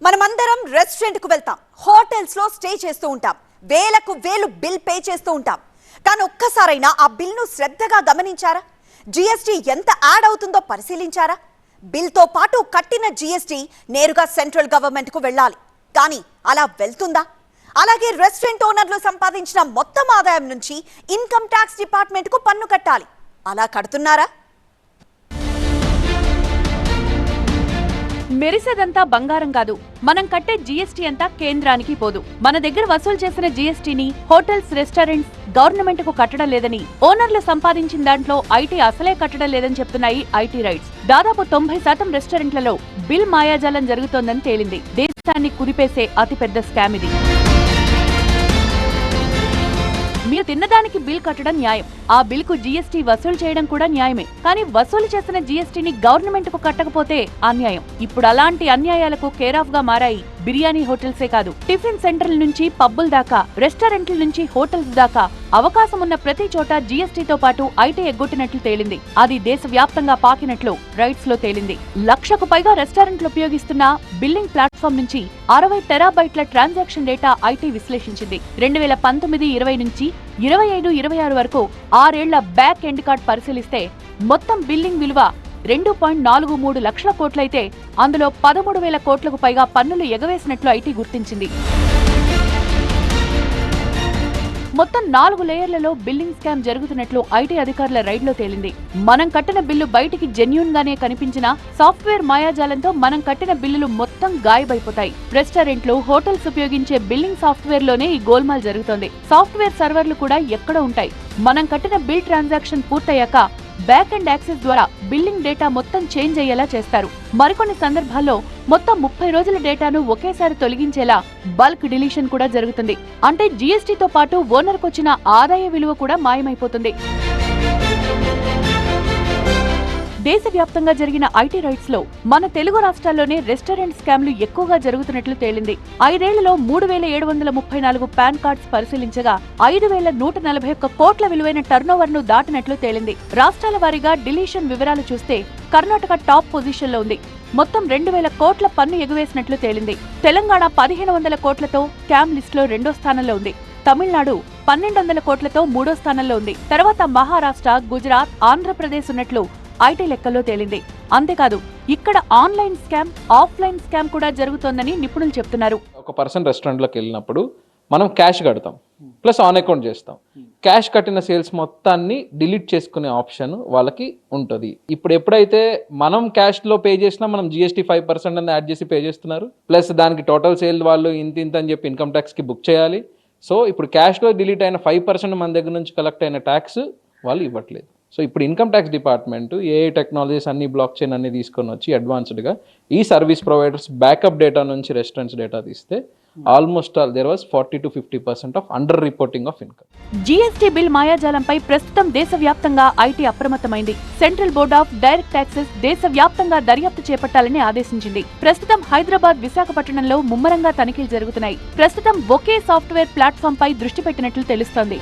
మనమందరం రెస్టారెంట్ కు వెళ్తాం, హోటల్స్ లో స్టే చేస్తూ ఉంటాం, వేలకు వేలు బిల్ పే చేస్తూ ఉంటాం. కానీ ఒక్కసారైనా ఆ బిల్ ను శ్రద్ధగా గమనించారా? జీఎస్టీ ఎంత యాడ్ అవుతుందో పరిశీలించారా? బిల్ తో పాటు కట్టిన జీఎస్టీ నేరుగా సెంట్రల్ గవర్నమెంట్ కు వెళ్ళాలి. కానీ అలా వెళ్తుందా? అలాగే రెస్టారెంట్ ఓనర్లు సంపాదించిన మొత్తం ఆదాయం నుంచి ఇన్కమ్ ట్యాక్స్ డిపార్ట్మెంట్ కు పన్ను కట్టాలి. అలా కడుతున్నారా? మెరిసేదంతా బంగారం కాదు. మనం కట్టే జీఎస్టీ అంతా కేంద్రానికి పోదు. మన దగ్గర వసూలు చేసిన జీఎస్టీని హోటల్స్, రెస్టారెంట్స్ గవర్నమెంట్ కు కట్టడం లేదని, ఓనర్లు సంపాదించిన దాంట్లో ఐటీ అసలే కట్టడం లేదని చెప్తున్నాయి ఐటీ రైట్స్. దాదాపు 90% రెస్టారెంట్లలో బిల్ మాయాజాలం జరుగుతోందని తేలింది. దేశాన్ని కుదిపేసే అతిపెద్ద స్కామ్ ఇది. మీరు తిన్నదానికి బిల్ కట్టడం న్యాయం, ఆ బిల్ కు జీఎస్టీ వసూలు చేయడం కూడా న్యాయమే. కానీ వసూలు చేసిన జీఎస్టీని గవర్నమెంట్ కు కట్టకపోతే అన్యాయం. ఇప్పుడు అలాంటి అన్యాయాలకు కేర్ ఆఫ్ గా మారాయి బిర్యానీ హోటల్సే కాదు, టిఫిన్ సెంటర్ల నుంచి పబ్బుల దాకా, రెస్టారెంట్ల నుంచి హోటల్స్ దాకా అవకాశం ఉన్న ప్రతి చోట జీఎస్టీతో పాటు ఐటీ ఎగ్గొట్టినట్లు తేలింది. అది దేశవ్యాప్తంగా పాకినట్లు రైట్స్ లో తేలింది. 1,00,000కు పైగా రెస్టారెంట్లు ఉపయోగిస్తున్న బిల్లింగ్ ప్లాట్ఫామ్ నుంచి 60 టెరాబైట్ల ట్రాన్సాక్షన్ డేటా ఐటీ విశ్లేషించింది. 2019-20 నుంచి 25-26 వరకు 6 ఏళ్ల బ్యాక్ ఎండ్ కార్డ్ పరిశీలిస్తే మొత్తం బిల్లింగ్ విలువ 2.43 లక్షల కోట్లయితే అందులో 13,000 కోట్లకు పైగా పన్నులు ఎగవేసినట్లు ఐటీ గుర్తించింది. మొత్తం 4 లేయర్లలో బిల్లింగ్ స్కామ్ జరుగుతున్నట్లు ఐటీ అధికారుల రైడ్లో తేలింది. మనం కట్టిన బిల్లు బయటికి జెన్యూన్ గానే కనిపించినా సాఫ్ట్వేర్ మాయాజాలంతో మనం కట్టిన బిల్లులు మొత్తం గాయబైపోతాయి. రెస్టారెంట్లు, హోటల్స్ ఉపయోగించే బిల్లింగ్ సాఫ్ట్వేర్ లోనే ఈ గోల్మాల్ జరుగుతోంది. సాఫ్ట్వేర్ సర్వర్లు కూడా ఎక్కడ ఉంటాయి. మనం కట్టిన బిల్ ట్రాన్సాక్షన్ పూర్తయ్యాక బ్యాక్ అండ్ యాక్సెస్ ద్వారా బిల్లింగ్ డేటా మొత్తం చేంజ్ అయ్యేలా చేస్తారు. మరికొన్ని సందర్భాల్లో మొత్తం 30 రోజుల డేటాను ఒకేసారి తొలగించేలా బల్క్ డిలీషన్ కూడా జరుగుతుంది. అంటే జీఎస్టీతో పాటు ఓనర్కు వచ్చిన ఆదాయ విలువ కూడా మాయమైపోతుంది. దేశవ్యాప్తంగా జరిగిన ఐటీ రైట్స్ లో మన తెలుగు రాష్ట్రాల్లోనే రెస్టారెంట్ స్కామ్లు ఎక్కువగా జరుగుతున్నట్లు తేలింది. 5 ఏళ్లలో 3,734 పాన్ కార్డ్స్ పరిశీలించగా 5,141 కోట్ల విలువైన టర్నోవర్ ను దాటినట్లు తేలింది. రాష్ట్రాల వారీగా డిలీషన్ వివరాలు చూస్తే కర్ణాటక టాప్ పొజిషన్ లో ఉంది. మొత్తం 2,000 కోట్ల పన్ను ఎగువేసినట్లు తేలింది. తెలంగాణ 1,500 కోట్లతో స్కామ్ లిస్ట్ లో 2వ స్థానంలో ఉంది. తమిళనాడు 1,200 కోట్లతో 3వ స్థానంలో ఉంది. తర్వాత మహారాష్ట్ర, గుజరాత్, ఆంధ్రప్రదేశ్ ఉన్నట్లు ఐటీ లెక్కల్లో తేలింది. అంతేకాదు ఇక్కడ ఆన్లైన్ స్కామ్, ఆఫ్లైన్ స్కామ్ కూడా జరుగుతోందని నిపుణులు చెప్తున్నారు. ఒక పర్సన్ రెస్టారెంట్లోకి వెళ్ళినప్పుడు మనం క్యాష్ కడతాం, ప్లస్ ఆన్ అకౌంట్ చేస్తాం. క్యాష్ కట్టిన సేల్స్ మొత్తాన్ని డిలీట్ చేసుకునే ఆప్షన్ వాళ్ళకి ఉంటుంది. ఇప్పుడు ఎప్పుడైతే మనం క్యాష్లో పే చేసినా మనం GST 5% అని యాడ్ చేసి పే చేస్తున్నారు, ప్లస్ దానికి టోటల్ సేల్ వాళ్ళు ఇంత అని చెప్పి ఇన్కమ్ ట్యాక్స్కి బుక్ చేయాలి. సో ఇప్పుడు క్యాష్లో డిలీట్ అయిన 5% మన దగ్గర నుంచి కలెక్ట్ అయిన ట్యాక్స్ వాళ్ళు ఇవ్వట్లేదు. సో ఇప్పుడు income tax department AI technologies అన్ని, బ్లాక్ చైన్ అన్ని తీసుకొని వచ్చి అడ్వాన్స్డ్గా ఈ సర్వీస్ ప్రొవైడర్స్ బ్యాకప్ డేటా నుంచి రెస్టారెంట్స్ డేటా తీస్తే almost all there was 40-50% of under reporting of income. GST bill మాయాజాలంపై ప్రస్తుతం దేశవ్యాప్తంగా ఐటీ అప్రమత్తమైంది. Central Board of Direct Taxes దేశవ్యాప్తంగా దర్యాప్తు చేపట్టాలని ఆదేశించింది. ప్రస్తుతం హైదరాబాద్, విశాఖపట్నంలో ముమ్మరంగా తనిఖీలు జరుగుతున్నాయి. ప్రస్తుతం ఒకే సాఫ్ట్వేర్ ప్లాట్ఫామ్ పై దృష్టి పెట్టినట్లు తెలుస్తోంది.